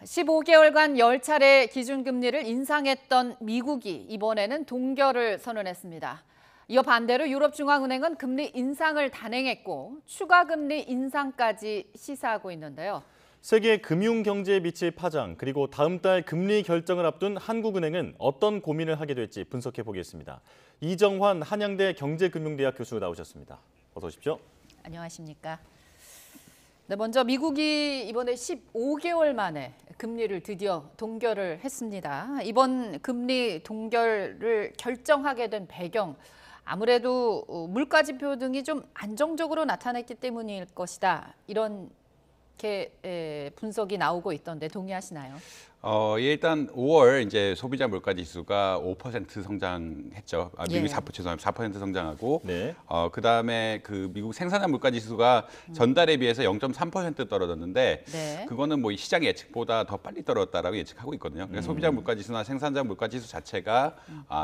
15개월간 10차례 기준금리를 인상했던 미국이 이번에는 동결을 선언했습니다. 이어 반대로 유럽중앙은행은 금리 인상을 단행했고 추가 금리 인상까지 시사하고 있는데요. 세계 금융 경제에 미칠 파장, 그리고 다음 달 금리 결정을 앞둔 한국은행은 어떤 고민을 하게 될지 분석해 보겠습니다. 이정환 한양대 경제금융대학 교수 나오셨습니다. 어서 오십시오. 안녕하십니까. 네, 먼저 미국이 이번에 15개월 만에 금리를 드디어 동결을 했습니다. 이번 금리 동결을 결정하게 된 배경, 아무래도 물가지표 등이 좀 안정적으로 나타났기 때문일 것이다. 이런 분석이 나오고 있던데 동의하시나요? 일단 5월 이제 소비자 물가 지수가 5% 성장했죠. 미국이 4% 성장하고, 네. 그다음에 그 미국 생산자 물가 지수가 전달에 비해서 0.3% 떨어졌는데, 네. 그거는 뭐 시장 예측보다 더 빨리 떨어졌다라고 예측하고 있거든요. 그래서 소비자 물가 지수나 생산자 물가 지수 자체가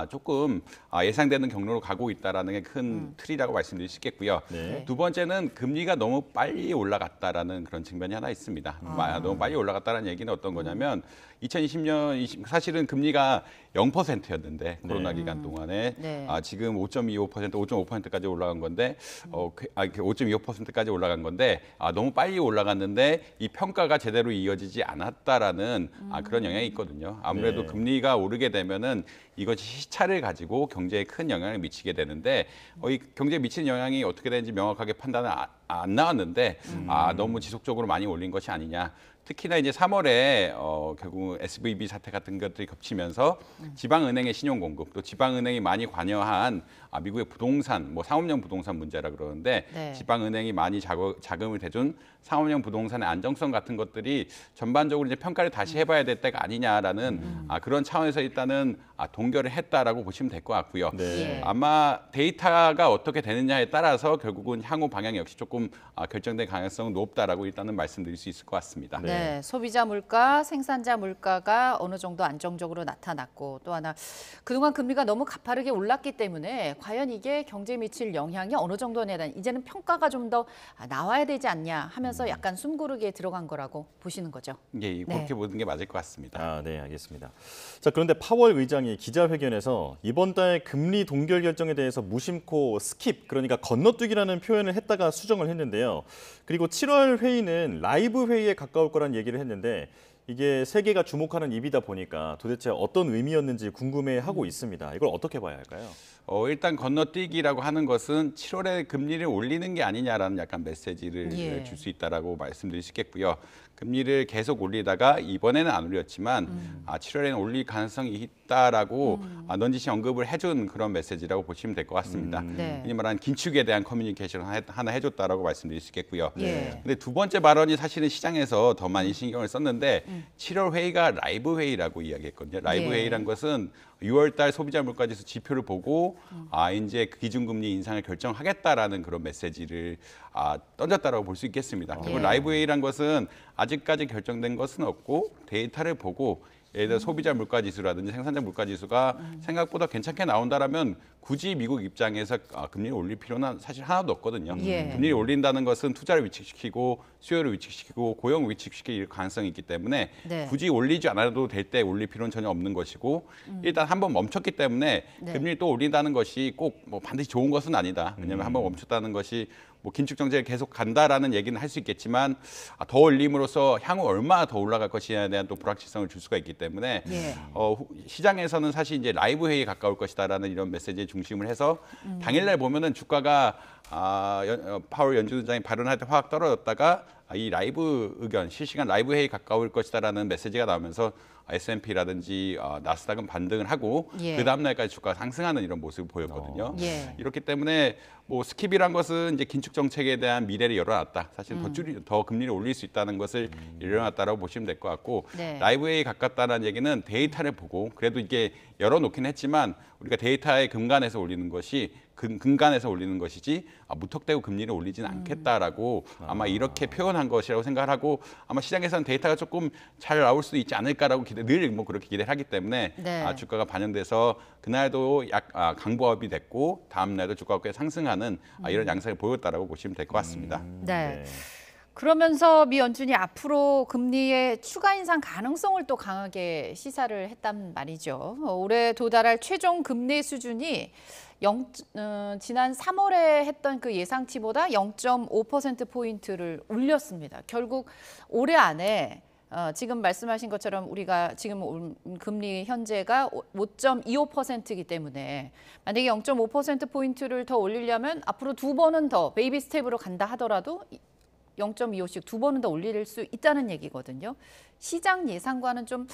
조금 예상되는 경로로 가고 있다라는 게 큰 틀이라고 말씀드릴 수 있겠고요. 네. 두 번째는 금리가 너무 빨리 올라갔다라는 그런 측면이 하나 있습니다. 너무 빨리 올라갔다는 얘기는 어떤 거냐면 2020년 사실은 금리가 0%였는데 코로나 기간 동안에 네. 지금 5.25%, 5.5%까지 올라간 건데 5.25%까지 올라간 건데 너무 빨리 올라갔는데 이 평가가 제대로 이어지지 않았다라는 그런 영향이 있거든요. 아무래도 네. 금리가 오르게 되면은 이것이 시차를 가지고 경제에 큰 영향을 미치게 되는데 이 경제에 미치는 영향이 어떻게 되는지 명확하게 판단은 안 나왔는데 너무 지속적으로 많이 올린 것이 아니냐. 특히나 이제 3월에 결국 SVB 사태 같은 것들이 겹치면서 지방은행의 신용 공급, 또 지방은행이 많이 관여한 미국의 부동산, 뭐 상업용 부동산 문제라 그러는데 네. 지방은행이 많이 자금을 대준 상업용 부동산의 안정성 같은 것들이 전반적으로 이제 평가를 다시 해봐야 될 때가 아니냐라는 그런 차원에서 일단은 동결을 했다라고 보시면 될 것 같고요. 네. 아마 데이터가 어떻게 되느냐에 따라서 결국은 향후 방향 역시 조금 결정될 가능성은 높다라고 일단은 말씀드릴 수 있을 것 같습니다. 네, 소비자 물가, 생산자 물가가 어느 정도 안정적으로 나타났고 또 하나 그동안 금리가 너무 가파르게 올랐기 때문에 과연 이게 경제에 미칠 영향이 어느 정도냐에 대한 이제는 평가가 좀 더 나와야 되지 않냐 하면서 약간 숨고르기에 들어간 거라고 보시는 거죠. 예, 그렇게 보는 게 맞을 것 같습니다. 네, 알겠습니다. 자, 그런데 파월 의장이 기자회견에서 이번 달 금리 동결 결정에 대해서 무심코 스킵, 그러니까 건너뛰기라는 표현을 했다가 수정을 했는데요. 그리고 7월 회의는 라이브 회의에 가까울 거란 얘기를 했는데 이게 세계가 주목하는 입이다 보니까 도대체 어떤 의미였는지 궁금해하고 있습니다. 이걸 어떻게 봐야 할까요? 일단 건너뛰기라고 하는 것은 7월에 금리를 올리는 게 아니냐라는 약간 메시지를 줄 수 있다라고 말씀드릴 수 있겠고요. 금리를 계속 올리다가 이번에는 안 올렸지만 7월에는 올릴 가능성이 있다라고 넌지시 언급을 해준 그런 메시지라고 보시면 될 것 같습니다. 네. 흔히 말하는 긴축에 대한 커뮤니케이션을 하나 해줬다라고 말씀드릴 수 있겠고요. 예. 근데 두 번째 발언이 사실은 시장에서 더 많이 신경을 썼는데 7월 회의가 라이브 회의라고 이야기했거든요. 라이브 예. 회의란 것은 6월 달 소비자 물가지수 지표를 보고 이제 기준금리 인상을 결정하겠다라는 그런 메시지를 던졌다라고 볼 수 있겠습니다. 그리고 라이브 회의란 것은 아직까지 결정된 것은 없고 데이터를 보고 예를 들어 소비자 물가 지수라든지 생산자 물가 지수가 생각보다 괜찮게 나온다라면 굳이 미국 입장에서 금리를 올릴 필요는 사실 하나도 없거든요. 예. 금리를 올린다는 것은 투자를 위축시키고 수요를 위축시키고 고용을 위축시킬 가능성이 있기 때문에 네. 굳이 올리지 않아도 될 때 올릴 필요는 전혀 없는 것이고 일단 한번 멈췄기 때문에 금리를 또 올린다는 것이 꼭 뭐 반드시 좋은 것은 아니다. 왜냐하면 한번 멈췄다는 것이 뭐 긴축 정책을 계속 간다라는 얘기는 할 수 있겠지만 더 올림으로써 향후 얼마나 더 올라갈 것이냐에 대한 또 불확실성을 줄 수가 있기 때문에 시장에서는 사실 이제 라이브 회의에 가까울 것이다라는 이런 메시지에 중심을 해서 당일날 보면은 주가가 파월 연준의장이 발언할 때 확 떨어졌다가 이 라이브 의견, 실시간 라이브 회의에 가까울 것이다라는 메시지가 나오면서 S&P라든지 나스닥은 반등을 하고 그 다음 날까지 주가가 상승하는 이런 모습을 보였거든요. 이렇기 때문에 뭐 스킵이란 것은 이제 긴축 정책에 대한 미래를 열어놨다. 사실 더 금리를 올릴 수 있다는 것을 열어놨다라고 보시면 될 것 같고 라이브 회의에 가깝다는 얘기는 데이터를 보고 그래도 이게 열어놓긴 했지만 우리가 데이터의 근간에서 올리는 것이 근간에서 올리는 것이지 무턱대고 금리를 올리지는 않겠다라고 아마 이렇게 표현한 것이라고 생각을 하고 아마 시장에서는 데이터가 조금 잘 나올 수 있지 않을까라고 늘 뭐 그렇게 기대를 하기 때문에 주가가 반영돼서 그날도 강보합이 됐고 다음 날도 주가가 꽤 상승하는 이런 양상을 보였다라고 보시면 될 것 같습니다. 네. 그러면서 미 연준이 앞으로 금리의 추가 인상 가능성을 또 강하게 시사를 했단 말이죠. 올해 도달할 최종 금리 수준이 지난 3월에 했던 그 예상치보다 0.5%포인트를 올렸습니다. 결국 올해 안에 지금 말씀하신 것처럼 우리가 지금 금리 현재가 5.25%이기 때문에 만약에 0.5%포인트를 더 올리려면 앞으로 두 번은 더 베이비 스텝으로 간다 하더라도 0.25씩 두 번은 더 올릴 수 있다는 얘기거든요. 시장 예상과는 좀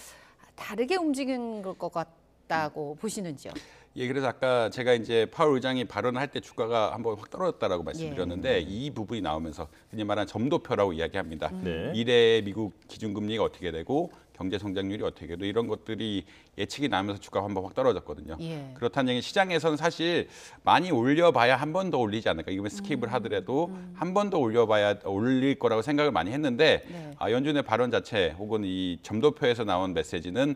다르게 움직인 것 같다고 보시는지요? 예, 그래서 아까 제가 이제 파월 의장이 발언할 때 주가가 한번 확 떨어졌다라고 말씀드렸는데 이 부분이 나오면서 흔히 말하는 점도표라고 이야기합니다. 네. 미래의 미국 기준금리가 어떻게 되고 경제 성장률이 어떻게 되고 이런 것들이 예측이 나면서 주가가 한번 확 떨어졌거든요. 예. 그렇다는 얘기 시장에서는 사실 많이 올려봐야 한 번 더 올리지 않을까. 이거는 스킵을 하더라도 한 번 더 올려봐야 올릴 거라고 생각을 많이 했는데 네. 연준의 발언 자체 혹은 이 점도표에서 나온 메시지는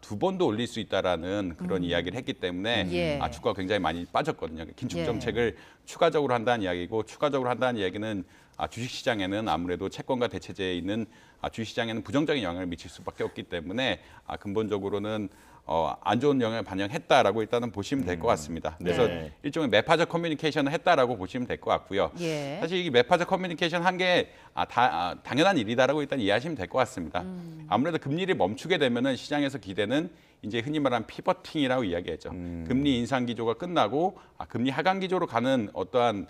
두 번도 올릴 수 있다라는 그런 이야기를 했기 때문에 예. 주가가 굉장히 많이 빠졌거든요. 긴축 예. 정책을 추가적으로 한다는 이야기고 추가적으로 한다는 이야기는 주식시장에는 아무래도 채권과 대체제에 있는 주식시장에는 부정적인 영향을 미칠 수밖에 없기 때문에 근본적으로는 안 좋은 영향을 반영했다라고 일단은 보시면 될 것 같습니다. 그래서 네. 일종의 매파적 커뮤니케이션을 했다라고 보시면 될 것 같고요. 예. 사실 이 매파적 커뮤니케이션 한 게 당연한 일이다라고 일단 이해하시면 될 것 같습니다. 아무래도 금리를 멈추게 되면은 시장에서 기대는 이제 흔히 말하는 피버팅이라고 이야기하죠. 금리 인상 기조가 끝나고 금리 하강 기조로 가는 어떠한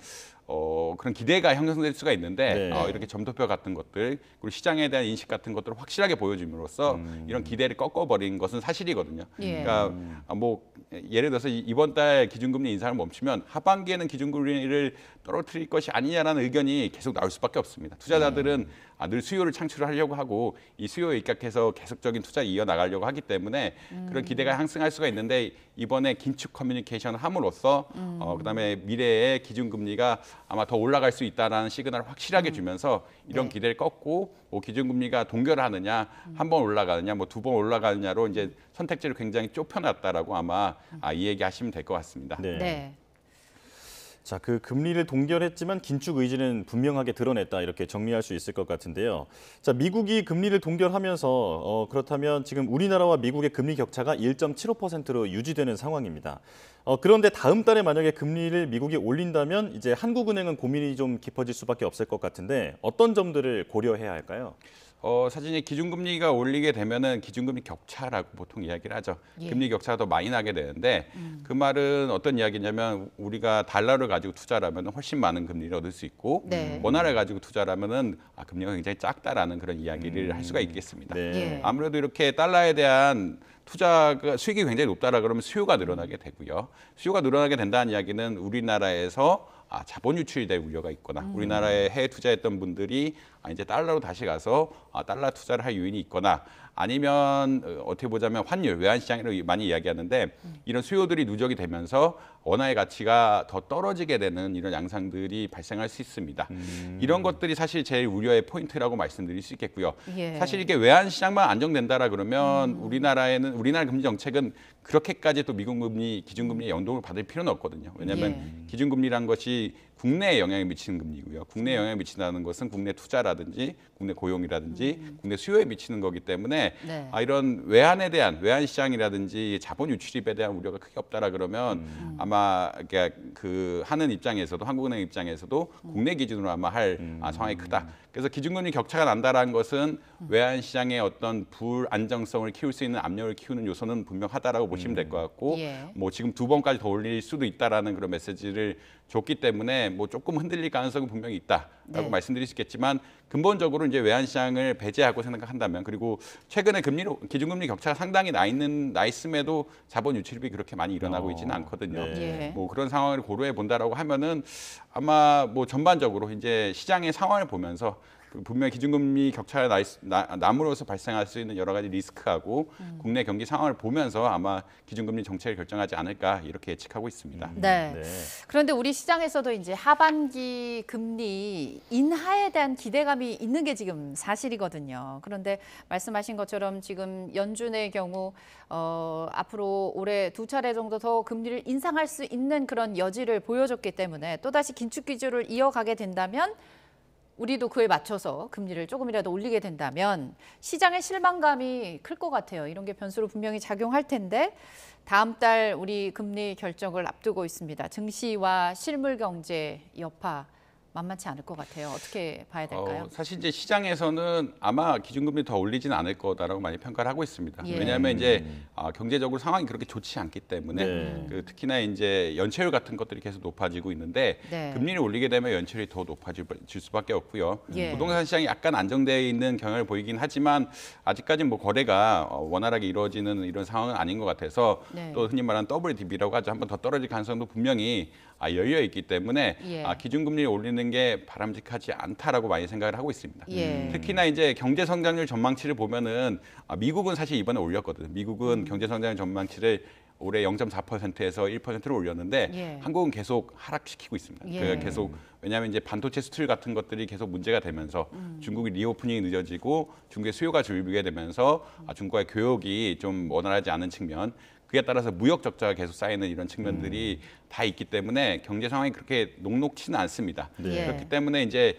그런 기대가 형성될 수가 있는데 네. 이렇게 점도표 같은 것들 그리고 시장에 대한 인식 같은 것들을 확실하게 보여줌으로써 이런 기대를 꺾어버린 것은 사실이거든요. 예. 그러니까 예를 들어서 이번 달 기준금리 인상을 멈추면 하반기에는 기준금리를 떨어뜨릴 것이 아니냐라는 의견이 계속 나올 수밖에 없습니다. 투자자들은 늘 수요를 창출하려고 하고 이 수요에 입각해서 계속적인 투자를 이어나가려고 하기 때문에 그런 기대가 상승할 수가 있는데 이번에 긴축 커뮤니케이션을 함으로써 그다음에 미래의 기준금리가 아마 더 올라갈 수 있다라는 시그널을 확실하게 주면서 이런 네. 기대를 꺾고 기준금리가 동결하느냐 한 번 올라가느냐 두 번 올라가느냐로 이제 선택지를 굉장히 좁혀놨다라고 아마 이 얘기하시면 될 것 같습니다. 네. 네. 자, 그 금리를 동결했지만 긴축 의지는 분명하게 드러냈다 이렇게 정리할 수 있을 것 같은데요. 자, 미국이 금리를 동결하면서 그렇다면 지금 우리나라와 미국의 금리 격차가 1.75%로 유지되는 상황입니다. 그런데 다음 달에 만약에 금리를 미국이 올린다면 이제 한국은행은 고민이 좀 깊어질 수밖에 없을 것 같은데 어떤 점들을 고려해야 할까요? 사실 이 기준금리가 올리게 되면은 기준금리 격차라고 보통 이야기를 하죠. 예. 금리 격차가 더 많이 나게 되는데 그 말은 어떤 이야기냐면 우리가 달러를 가지고 투자를 하면 훨씬 많은 금리를 얻을 수 있고 네. 원화를 가지고 투자를 하면은 금리가 굉장히 작다라는 그런 이야기를 할 수가 있겠습니다. 네. 예. 아무래도 이렇게 달러에 대한 투자가 수익이 굉장히 높다라 그러면 수요가 늘어나게 되고요. 수요가 늘어나게 된다는 이야기는 우리나라에서 자본 유출이 될 우려가 있거나 우리나라에 해외 투자했던 분들이 이제 달러로 다시 가서 달러 투자를 할 요인이 있거나 아니면 어떻게 보자면 환율, 외환시장으로 많이 이야기하는데 이런 수요들이 누적이 되면서 원화의 가치가 더 떨어지게 되는 이런 양상들이 발생할 수 있습니다. 이런 것들이 사실 제일 우려의 포인트라고 말씀드릴 수 있겠고요. 예. 사실 이게 외환시장만 안정된다라 그러면 우리나라 금리 정책은 그렇게까지 또 미국 금리, 기준금리의 연동을 받을 필요는 없거든요. 왜냐하면 기준금리란 것이 국내에 영향을 미치는 금리고요. 국내에 영향을 미친다는 것은 국내 투자라든지 국내 고용이라든지 국내 수요에 미치는 거기 때문에 네. 이런 외환에 대한 외환 시장이라든지 자본 유출입에 대한 우려가 크게 없다라 그러면 아마 그 하는 입장에서도 한국은행 입장에서도 국내 기준으로 아마 할 상황이 크다. 그래서 기준금리 격차가 난다라는 것은 외환 시장의 어떤 불안정성을 키울 수 있는 압력을 키우는 요소는 분명하다라고 보시면 될 것 같고 예. 지금 두 번까지 더 올릴 수도 있다라는 그런 메시지를 줬기 때문에 조금 흔들릴 가능성은 분명히 있다라고 네. 말씀드릴 수 있겠지만 근본적으로 이제 외환 시장을 배제하고 생각한다면 그리고 최근에 기준금리 격차가 상당히 나 있음에도 자본 유출입이 그렇게 많이 일어나고 있지는 않거든요. 예. 그런 상황을 고려해 본다라고 하면은 아마 전반적으로 이제 시장의 상황을 보면서 분명히 기준금리 격차가 남으로써 발생할 수 있는 여러 가지 리스크하고 국내 경기 상황을 보면서 아마 기준금리 정책을 결정하지 않을까 이렇게 예측하고 있습니다. 네. 네. 그런데 우리 시장에서도 이제 하반기 금리 인하에 대한 기대감이 있는 게 지금 사실이거든요. 그런데 말씀하신 것처럼 지금 연준의 경우 앞으로 올해 두 차례 정도 더 금리를 인상할 수 있는 그런 여지를 보여줬기 때문에 또다시 긴축 기조를 이어가게 된다면 우리도 그에 맞춰서 금리를 조금이라도 올리게 된다면 시장의 실망감이 클 것 같아요. 이런 게 변수로 분명히 작용할 텐데 다음 달 우리 금리 결정을 앞두고 있습니다. 증시와 실물 경제 여파 만만치 않을 것 같아요. 어떻게 봐야 될까요? 사실 이제 시장에서는 아마 기준금리 더 올리지는 않을 거다라고 많이 평가를 하고 있습니다. 예. 왜냐하면 이제 경제적으로 상황이 그렇게 좋지 않기 때문에 네. 특히나 이제 연체율 같은 것들이 계속 높아지고 있는데 네. 금리를 올리게 되면 연체율이 더 높아질 수밖에 없고요. 예. 부동산 시장이 약간 안정되어 있는 경향을 보이긴 하지만 아직까지는 뭐 거래가 원활하게 이루어지는 이런 상황은 아닌 것 같아서 네. 또 흔히 말하는 WDB라고 하죠. 한 번 더 떨어질 가능성도 분명히 열려 있기 때문에 예. 기준금리를 올리는 게 바람직하지 않다라고 많이 생각을 하고 있습니다. 예. 특히나 이제 경제 성장률 전망치를 보면은 미국은 사실 이번에 올렸거든요. 미국은 경제 성장률 전망치를 올해 0.4%에서 1%로 올렸는데 예. 한국은 계속 하락시키고 있습니다. 예. 계속 왜냐하면 이제 반도체 수출 같은 것들이 계속 문제가 되면서 중국이 리오프닝이 늦어지고 중국의 수요가 줄게 되면서 중국과의 교역이 좀 원활하지 않은 측면 그에 따라서 무역 적자가 계속 쌓이는 이런 측면들이 다 있기 때문에 경제 상황이 그렇게 녹록치는 않습니다. 네. 그렇기 때문에 이제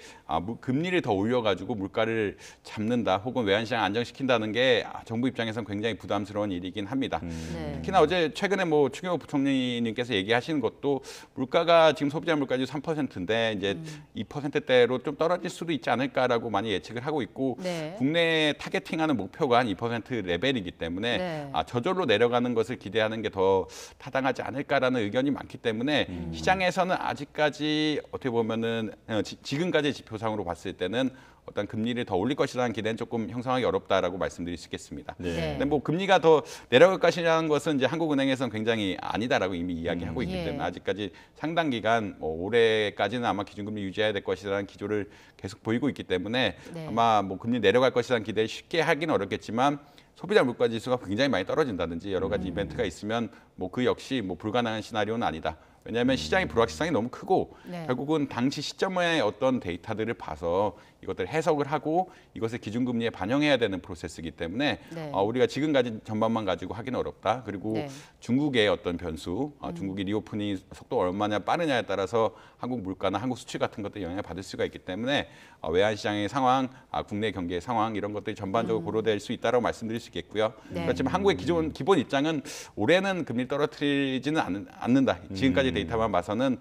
금리를 더 올려가지고 물가를 잡는다 혹은 외환시장 안정시킨다는 게 정부 입장에서는 굉장히 부담스러운 일이긴 합니다. 네. 특히나 어제 최근에 뭐 추경호 부총리님께서 얘기하시는 것도 물가가 지금 소비자 물가지 3%인데 이제 2%대로 좀 떨어질 수도 있지 않을까라고 많이 예측을 하고 있고 네. 국내에 타겟팅하는 목표가 한 2% 레벨이기 때문에 네. 저절로 내려가는 것을 기대하는 게 더 타당하지 않을까라는 의견이 많기 때문에 시장에서는 아직까지 어떻게 보면은 지금까지 지표상으로 봤을 때는 어떤 금리를 더 올릴 것이라는 기대는 조금 형성하기 어렵다라고 말씀드릴 수 있겠습니다. 네. 근데 뭐 금리가 더 내려갈 것이라는 것은 이제 한국은행에서는 굉장히 아니다라고 이미 이야기하고 있기 예. 때문에 아직까지 상당 기간 올해까지는 아마 기준금리 유지해야 될 것이라는 기조를 계속 보이고 있기 때문에 네. 아마 뭐 금리 내려갈 것이라는 기대를 쉽게 하기는 어렵겠지만 소비자 물가 지수가 굉장히 많이 떨어진다든지 여러 가지 이벤트가 있으면 뭐 그 역시 뭐 불가능한 시나리오는 아니다. 왜냐하면 시장의 불확실성이 너무 크고 네. 결국은 당시 시점의 어떤 데이터들을 봐서 이것들을 해석을 하고 이것을 기준금리에 반영해야 되는 프로세스이기 때문에 네. 우리가 지금 가진 전반만 가지고 하기는 어렵다. 그리고 네. 중국의 어떤 변수, 중국이 리오프닝 속도가 얼마나 빠르냐에 따라서 한국 물가나 한국 수출 같은 것들이 영향을 받을 수가 있기 때문에 외환시장의 상황, 국내 경기의 상황 이런 것들이 전반적으로 고려될 수 있다고 말씀드릴 수 있겠고요. 네. 그렇지만 한국의 기본 입장은 올해는 금리 떨어뜨리지는 않는다. 지금까지 데이터만 봐서는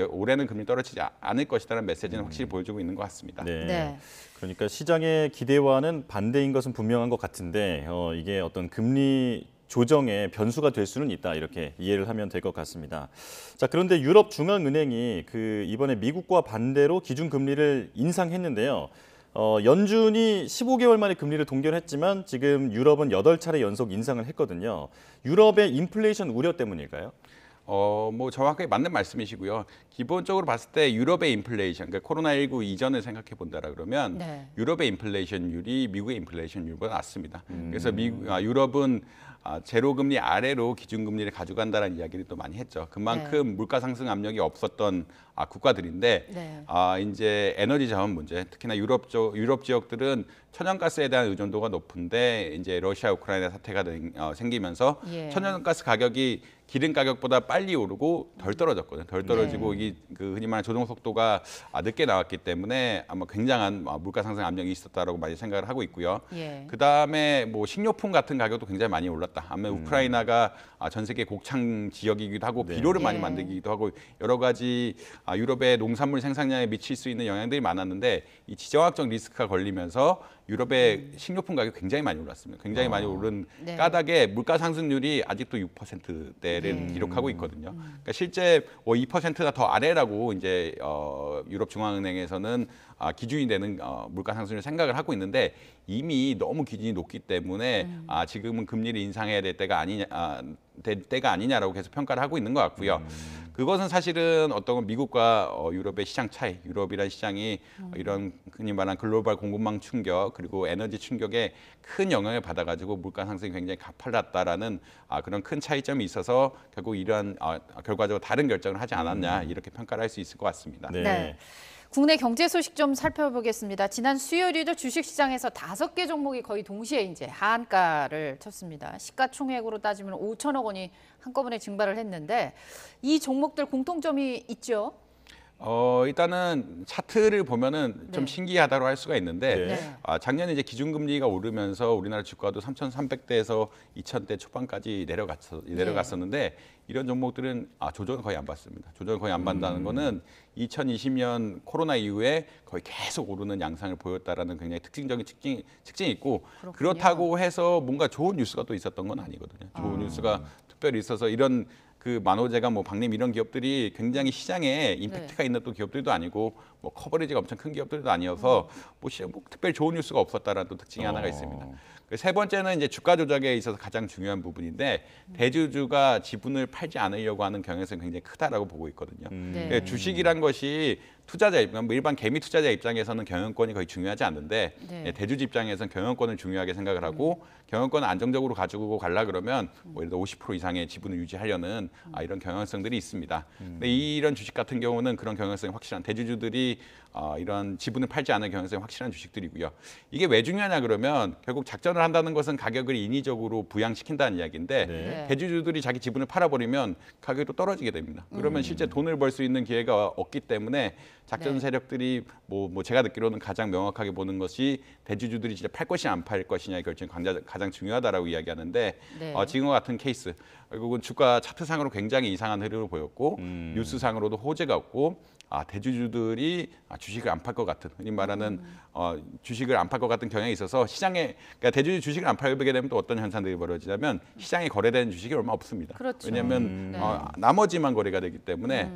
올해는 금리 떨어지지 않을 것이라는 메시지는 확실히 보여주고 있는 것 같습니다. 네. 네. 그러니까 시장의 기대와는 반대인 것은 분명한 것 같은데 이게 어떤 금리 조정의 변수가 될 수는 있다 이렇게 이해를 하면 될 것 같습니다. 자, 그런데 유럽 중앙은행이 이번에 미국과 반대로 기준 금리를 인상했는데요. 연준이 15개월 만에 금리를 동결했지만 지금 유럽은 8차례 연속 인상을 했거든요. 유럽의 인플레이션 우려 때문일까요? 뭐 정확하게 맞는 말씀이시고요. 기본적으로 봤을 때 유럽의 인플레이션, 그러니까 코로나19 이전을 생각해 본다라 그러면 네. 유럽의 인플레이션율이 미국의 인플레이션율보다 낮습니다. 그래서 유럽은 제로 금리 아래로 기준 금리를 가져간다는 이야기를 또 많이 했죠. 그만큼 물가 상승 압력이 없었던 국가들인데 네. 이제 에너지 자원 문제, 특히나 유럽 지역들은 천연가스에 대한 의존도가 높은데 이제 러시아 우크라이나 사태가 생기면서 예. 천연가스 가격이 기름 가격보다 빨리 오르고 덜 떨어졌거든요. 덜 떨어지고 이게 흔히 말하는 조정 속도가 늦게 나왔기 때문에 아마 굉장한 물가 상승 압력이 있었다라고 많이 생각을 하고 있고요. 예. 그 다음에 뭐 식료품 같은 가격도 굉장히 많이 올랐다. 아마 우크라이나가 전 세계 곡창 지역이기도 하고 비료를 많이 예. 만들기도 하고 여러 가지 유럽의 농산물 생산량에 미칠 수 있는 영향들이 많았는데 이 지정학적 리스크가 걸리면서 유럽의 식료품 가격이 굉장히 많이 올랐습니다. 굉장히 많이 오른 네. 까닭에 물가 상승률이 아직도 6%대를 기록하고 있거든요. 그러니까 실제 2%가 더 아래라고 이제 유럽 중앙은행에서는 기준이 되는 물가 상승률 생각을 하고 있는데 이미 너무 기준이 높기 때문에 지금은 금리를 인상해야 될 때가 아니냐라고 계속 평가를 하고 있는 것 같고요. 그것은 사실은 어떤 미국과 유럽의 시장 차이, 유럽이라는 시장이 이런 흔히 말하는 글로벌 공급망 충격 그리고 에너지 충격에 큰 영향을 받아가지고 물가 상승이 굉장히 가팔랐다라는 그런 큰 차이점이 있어서 결국 이러한 결과적으로 다른 결정을 하지 않았냐 이렇게 평가를 할 수 있을 것 같습니다. 네. 네. 국내 경제 소식 좀 살펴보겠습니다. 지난 수요일에도 주식시장에서 5개 종목이 거의 동시에 이제 하한가를 쳤습니다. 시가총액으로 따지면 5천억 원이 한꺼번에 증발을 했는데 이 종목들 공통점이 있죠? 일단은 차트를 보면은 좀 네. 신기하다고 할 수가 있는데 네. 작년에 이제 기준금리가 오르면서 우리나라 주가도 3,300대에서 2,000대 초반까지 내려갔었는데 이런 종목들은 조정을 거의 안 받습니다. 조정을 거의 안 받는다는 거는 2020년 코로나 이후에 거의 계속 오르는 양상을 보였다라는 굉장히 특징적인 특징이 있고 그렇군요. 그렇다고 해서 뭔가 좋은 뉴스가 또 있었던 건 아니거든요. 좋은 뉴스가 특별히 있어서 이런 그 만호제가 뭐 박림 이런 기업들이 굉장히 시장에 임팩트가 있는 또 기업들도 아니고 뭐 커버리지가 엄청 큰 기업들도 아니어서 뭐 특별히 좋은 뉴스가 없었다라는 또 특징이 하나가 있습니다. 세 번째는 이제 주가 조작에 있어서 가장 중요한 부분인데 대주주가 지분을 팔지 않으려고 하는 경향성이 굉장히 크다라고 보고 있거든요. 네. 주식이란 것이 투자자 입장, 일반 개미 투자자 입장에서는 경영권이 거의 중요하지 않는데 네. 대주주 입장에서는 경영권을 중요하게 생각을 하고 경영권을 안정적으로 가지고 가려 그러면 뭐 예를 들어 50% 이상의 지분을 유지하려는 이런 경향성들이 있습니다. 근데 이런 주식 같은 경우는 그런 경향성이 확실한 대주주들이 이런 지분을 팔지 않은 경향성이 확실한 주식들이고요. 이게 왜 중요하냐 그러면 결국 작전을 한다는 것은 가격을 인위적으로 부양시킨다는 이야기인데 네. 대주주들이 자기 지분을 팔아버리면 가격이 또 떨어지게 됩니다. 그러면 실제 돈을 벌 수 있는 기회가 없기 때문에 작전 네. 세력들이 뭐 제가 듣기로는 가장 명확하게 보는 것이 대주주들이 진짜 팔 것이냐 안 팔 것이냐의 결정이 가장 중요하다라고 이야기하는데 네. 지금과 같은 케이스 결국은 주가 차트상으로 굉장히 이상한 흐름을 보였고 뉴스상으로도 호재가 없고 대주주들이 주식을 안 팔 것 같은 흔히 말하는 주식을 안 팔 것 같은 경향이 있어서 시장에 그러니까 대주주 주식을 안 팔게 되면 또 어떤 현상들이 벌어지냐면 시장에 거래되는 주식이 얼마 없습니다. 그렇죠. 왜냐하면 네. 나머지만 거래가 되기 때문에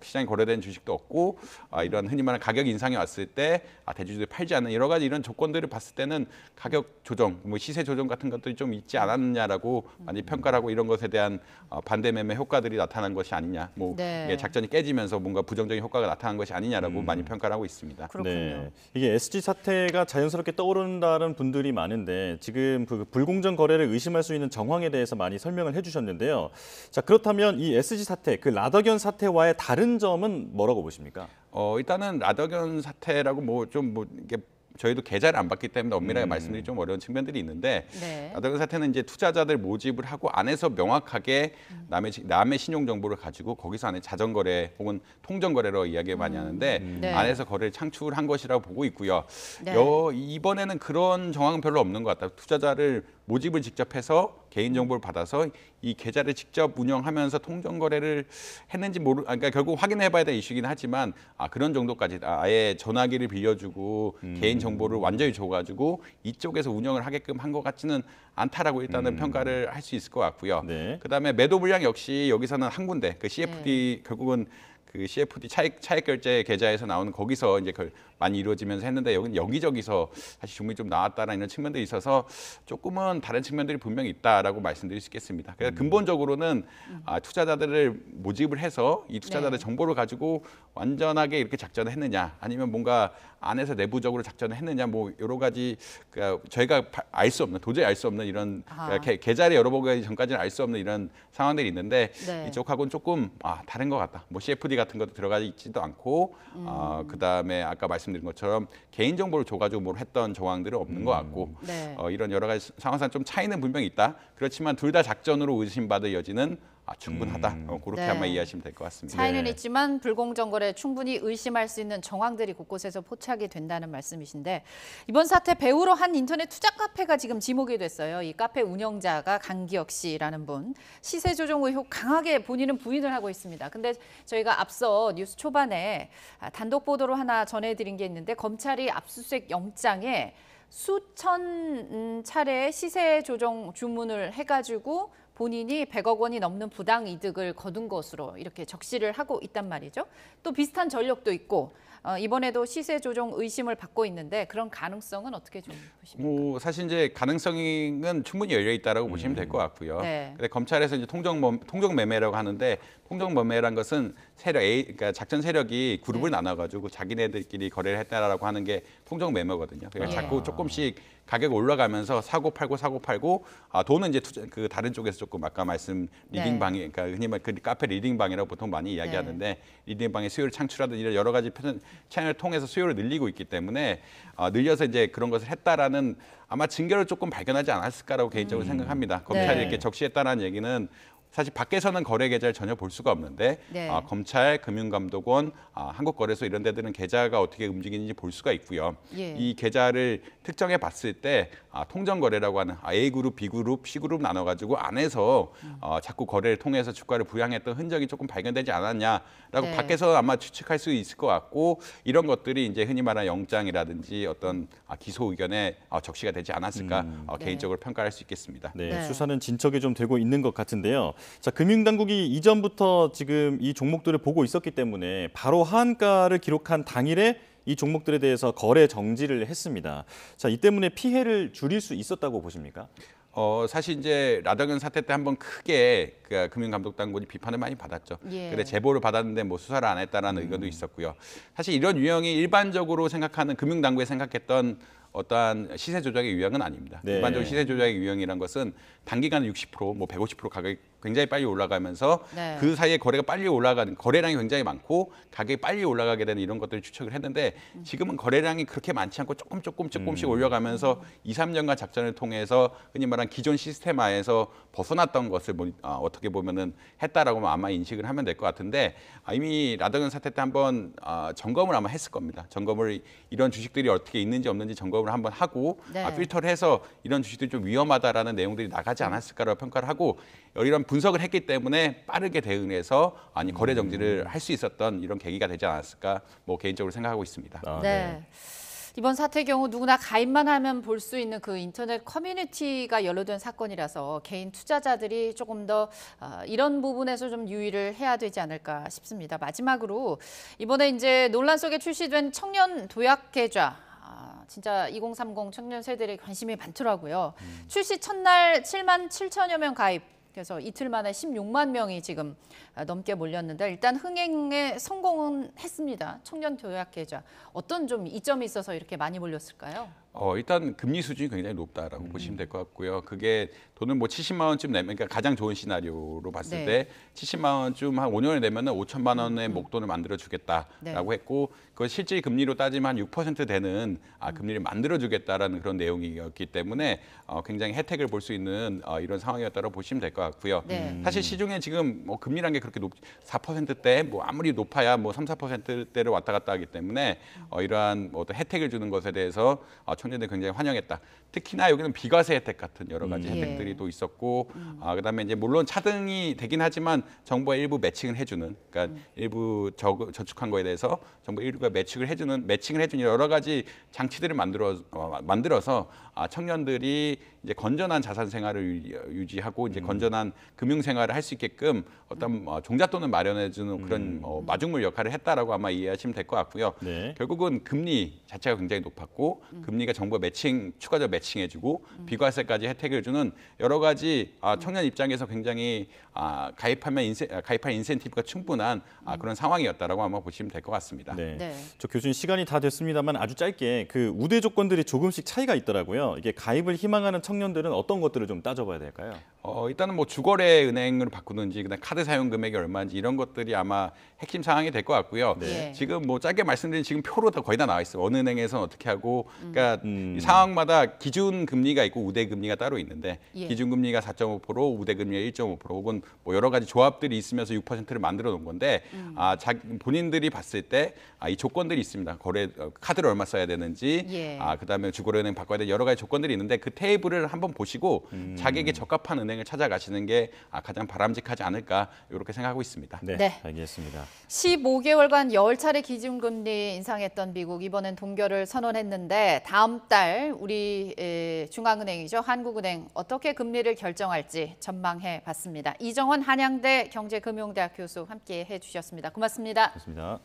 시장에 거래되는 주식도 없고 이런 흔히 말하는 가격 인상이 왔을 때 대주주들이 팔지 않는 여러 가지 이런 조건들을 봤을 때는 가격 조정, 뭐 시세 조정 같은 것들이 좀 있지 않았느냐라고 많이 평가를 하고 이런 것에 대한 반대 매매 효과들이 나타난 것이 아니냐, 뭐 네. 이게 작전이 깨지면서 뭔가 부정적인 효과가 나타난 것이 아니냐라고 많이 평가를 하고 있습니다. 그렇군요. 네, 이게 SG 사태가 자연스럽게 떠오른다는 분들이 많은데 지금 그 불공정 거래를 의심할 수 있는 정황에 대해서 많이 설명을 해주셨는데요. 자, 그렇다면 이 SG 사태, 그 라더견 사태와의 다른 점은 뭐라고 보십니까? 일단은 라더견 사태라고 이게 저희도 계좌를 안 받기 때문에 엄밀하게 말씀드리기 좀 어려운 측면들이 있는데 네. 라더견 사태는 이제 투자자들 모집을 하고 안에서 명확하게 남의 신용 정보를 가지고 거기서 안에 자전거래 혹은 통정거래로 이야기 많이 하는데 네. 안에서 거래를 창출한 것이라고 보고 있고요. 네. 이번에는 그런 정황은 별로 없는 것 같아요. 투자자를 모집을 직접 해서 개인 정보를 받아서 이 계좌를 직접 운영하면서 통정 거래를 했는지 그러니까 결국 확인해봐야 될 이슈긴 하지만 그런 정도까지 아예 전화기를 빌려주고 개인 정보를 완전히 줘가지고 이쪽에서 운영을 하게끔 한 것 같지는 않다라고 일단은 평가를 할 수 있을 것 같고요. 네. 그다음에 매도 물량 역시 여기서는 한 군데 그 CFD 결국은 그 CFD 차익 결제 계좌에서 나오는 거기서 이제 많이 이루어지면서 했는데 여기는 여기저기서 사실 종목이 좀 나왔다라는 이런 측면들이 있어서 조금은 다른 측면들이 분명히 있다라고 말씀드릴 수 있겠습니다. 그래서 근본적으로는 투자자들을 모집을 해서 이 투자자들 네. 정보를 가지고 완전하게 이렇게 작전을 했느냐 아니면 뭔가 안에서 내부적으로 작전을 했느냐 뭐 여러 가지 그러니까 저희가 도저히 알 수 없는 이런 그러니까 계좌를 열어보기 전까지는 알 수 없는 이런 상황들이 있는데 네. 이쪽하고는 조금 다른 것 같다. 뭐 CFD 같은 것도 들어가 있지도 않고 그다음에 아까 말씀드린 것처럼 개인 정보를 줘가지고 뭘 했던 정황들은 없는 것 같고 네. 이런 여러 가지 상황상 좀 차이는 분명히 있다. 그렇지만 둘 다 작전으로 의심받을 여지는 충분하다. 그렇게 네. 아마 이해하시면 될 것 같습니다. 차이는 네. 있지만 불공정 거래 충분히 의심할 수 있는 정황들이 곳곳에서 포착이 된다는 말씀이신데 이번 사태 배우로 한 인터넷 투자 카페가 지금 지목이 됐어요. 이 카페 운영자가 강기혁 씨라는 분 시세 조정 의혹 강하게 본인은 부인을 하고 있습니다. 근데 저희가 앞서 뉴스 초반에 단독 보도로 하나 전해드린 게 있는데 검찰이 압수수색 영장에 수천 차례의 시세 조정 주문을 해가지고 본인이 100억 원이 넘는 부당 이득을 거둔 것으로 이렇게 적시를 하고 있단 말이죠. 또 비슷한 전력도 있고 이번에도 시세 조정 의심을 받고 있는데 그런 가능성은 어떻게 좀 보십니까? 사실 이제 가능성은 충분히 열려 있다라고 보시면 될 것 같고요. 네. 근데 검찰에서 이제 통정 매매라고 하는데 통정 매매란 것은 그러니까 작전 세력이 그룹을 나눠가지고 자기네들끼리 거래를 했다라고 하는 게 통정 매매거든요. 그러니까 자꾸 조금씩 가격 올라가면서 사고 팔고 돈은 이제 그 다른 쪽에서 조금 아까 말씀 리딩방이 그러니까 흔히 말 그 카페 리딩방이라고 보통 많이 이야기하는데 리딩방의 수요를 창출하든 이런 여러 가지 채널을 통해서 수요를 늘리고 있기 때문에 늘려서 이제 그런 것을 했다라는 아마 증거를 조금 발견하지 않았을까라고 개인적으로 생각합니다. 검찰이 네. 이렇게 적시했다라는 얘기는 사실 밖에서는 거래 계좌를 전혀 볼 수가 없는데 네. 검찰, 금융감독원, 한국거래소 이런 데들은 계좌가 어떻게 움직이는지 볼 수가 있고요. 예. 이 계좌를 특정해 봤을 때 통정거래라고 하는 A그룹, B그룹, C그룹 나눠가지고 안에서 자꾸 거래를 통해서 주가를 부양했던 흔적이 조금 발견되지 않았냐라고 네. 밖에서 아마 추측할 수 있을 것 같고 이런 것들이 이제 흔히 말하는 영장이라든지 어떤 기소 의견에 적시가 되지 않았을까 네. 개인적으로 평가할 수 있겠습니다. 네, 네. 수사는 진척이 좀 되고 있는 것 같은데요. 자, 금융당국이 이전부터 지금 이 종목들을 보고 있었기 때문에 바로 하한가를 기록한 당일에 이 종목들에 대해서 거래 정지를 했습니다. 자, 이 때문에 피해를 줄일 수 있었다고 보십니까? 사실 이제 라더견 사태 때 한번 크게 그 금융감독당국이 비판을 많이 받았죠. 예. 근데 제보를 받았는데 뭐 수사를 안 했다라는 의견도 있었고요. 사실 이런 유형이 일반적으로 생각하는 금융당국에 생각했던 어떠한 시세 조작의 유형은 아닙니다. 네. 일반적으로 시세 조작의 유형이란 것은 단기간에 60%, 뭐 150% 가격이 굉장히 빨리 올라가면서 네. 그 사이에 거래가 빨리 올라가는 거래량이 굉장히 많고 가격이 빨리 올라가게 되는 이런 것들을 추측을 했는데 지금은 거래량이 그렇게 많지 않고 조금씩 올려가면서 2, 3년간 작전을 통해서 흔히 말하는 기존 시스템화에서 벗어났던 것을 어떻게 보면은 했다라고 아마 인식을 하면 될 것 같은데 이미 라더견 사태 때 한번 점검을 아마 했을 겁니다. 점검을 이런 주식들이 어떻게 있는지 없는지 점검을 한번 하고 네. 필터를 해서 이런 주식들이 좀 위험하다라는 내용들이 나가지 않았을까라고 평가를 하고 이런 분석을 했기 때문에 빠르게 대응해서 거래 정지를 할 수 있었던 이런 계기가 되지 않았을까 뭐 개인적으로 생각하고 있습니다. 네. 이번 사태의 경우 누구나 가입만 하면 볼 수 있는 그 인터넷 커뮤니티가 연루된 사건이라서 개인 투자자들이 조금 더 이런 부분에서 좀 유의를 해야 되지 않을까 싶습니다. 마지막으로 이번에 이제 논란 속에 출시된 청년 도약 계좌. 진짜 2030 청년 세대들의 관심이 많더라고요. 출시 첫날 7만 7천여 명 가입. 그래서 이틀 만에 16만 명이 지금 넘게 몰렸는데 일단 흥행에 성공은 했습니다. 청년 도약 계좌. 어떤 좀 이점이 있어서 이렇게 많이 몰렸을까요? 일단 금리 수준이 굉장히 높다라고 보시면 될 것 같고요. 그게 돈을 뭐 70만 원쯤 내면, 그러니까 가장 좋은 시나리오로 봤을 네. 때 70만 원쯤 한 5년을 내면은 5천만 원의 목돈을 만들어 주겠다라고 네. 했고, 그걸 실질 금리로 따지면 한 6% 되는 금리를 만들어 주겠다라는 그런 내용이었기 때문에 굉장히 혜택을 볼 수 있는 이런 상황이었다고 보시면 될 것 같고요. 네. 사실 시중에 지금 뭐 금리란 게 그렇게 4%대 뭐 아무리 높아야 뭐 3, 4%대를 왔다 갔다 하기 때문에 이러한 어떤 혜택을 주는 것에 대해서 청년들이 굉장히 환영했다. 특히나 여기는 비과세 혜택 같은 여러 가지 혜택들이 또 있었고, 그다음에 이제 물론 차등이 되긴 하지만 정부가 일부 매칭을 해주는, 그러니까 일부 저축한 거에 대해서 정부 일부가 매칭을 해주는 여러 가지 장치들을 만들어서 청년들이 이제 건전한 자산 생활을 유지하고 이제 건전한 금융 생활을 할 수 있게끔 어떤 종잣돈을 마련해주는 그런 마중물 역할을 했다라고 아마 이해하시면 될 것 같고요. 네. 결국은 금리 자체가 굉장히 높았고 금리가 정부가 추가적으로 매칭해주고 비과세까지 혜택을 주는 여러 가지 청년 입장에서 굉장히 가입할 인센티브가 충분한 그런 상황이었다라고 아마 보시면 될 것 같습니다. 네. 네. 저 교수님 시간이 다 됐습니다만 아주 짧게 그 우대 조건들이 조금씩 차이가 있더라고요. 이게 가입을 희망하는 청년들은 어떤 것들을 좀 따져봐야 될까요? 일단은 뭐 주거래 은행으로 바꾸든지 그다음 카드 사용 금액이 얼마인지 이런 것들이 아마 핵심 사항이 될 것 같고요. 네. 지금 뭐 짧게 말씀드린 지금 표로 다 거의 다 나와 있어요. 어느 은행에서는 어떻게 하고, 그러니까 이 상황마다 기준 금리가 있고 우대 금리가 따로 있는데 예. 기준 금리가 4.5%, 우대 금리가 1.5% 혹은 뭐 여러 가지 조합들이 있으면서 6%를 만들어 놓은 건데 본인들이 봤을 때 이 조건들이 있습니다. 카드를 얼마 써야 되는지, 예. 그다음에 주거래 은행 바꿔야 되는 여러 가지 조건들이 있는데 그 테이블을 한번 보시고 자기에게 적합한 은행을 찾아가시는 게 가장 바람직하지 않을까 이렇게 생각하고 있습니다. 네, 네. 알겠습니다. 15개월간 10차례 기준금리 인상했던 미국 이번엔 동결을 선언했는데 다음 달 우리 중앙은행이죠. 한국은행 어떻게 금리를 결정할지 전망해 봤습니다. 이정원 한양대 경제금융대학 교수 함께 해주셨습니다. 고맙습니다. 고맙습니다.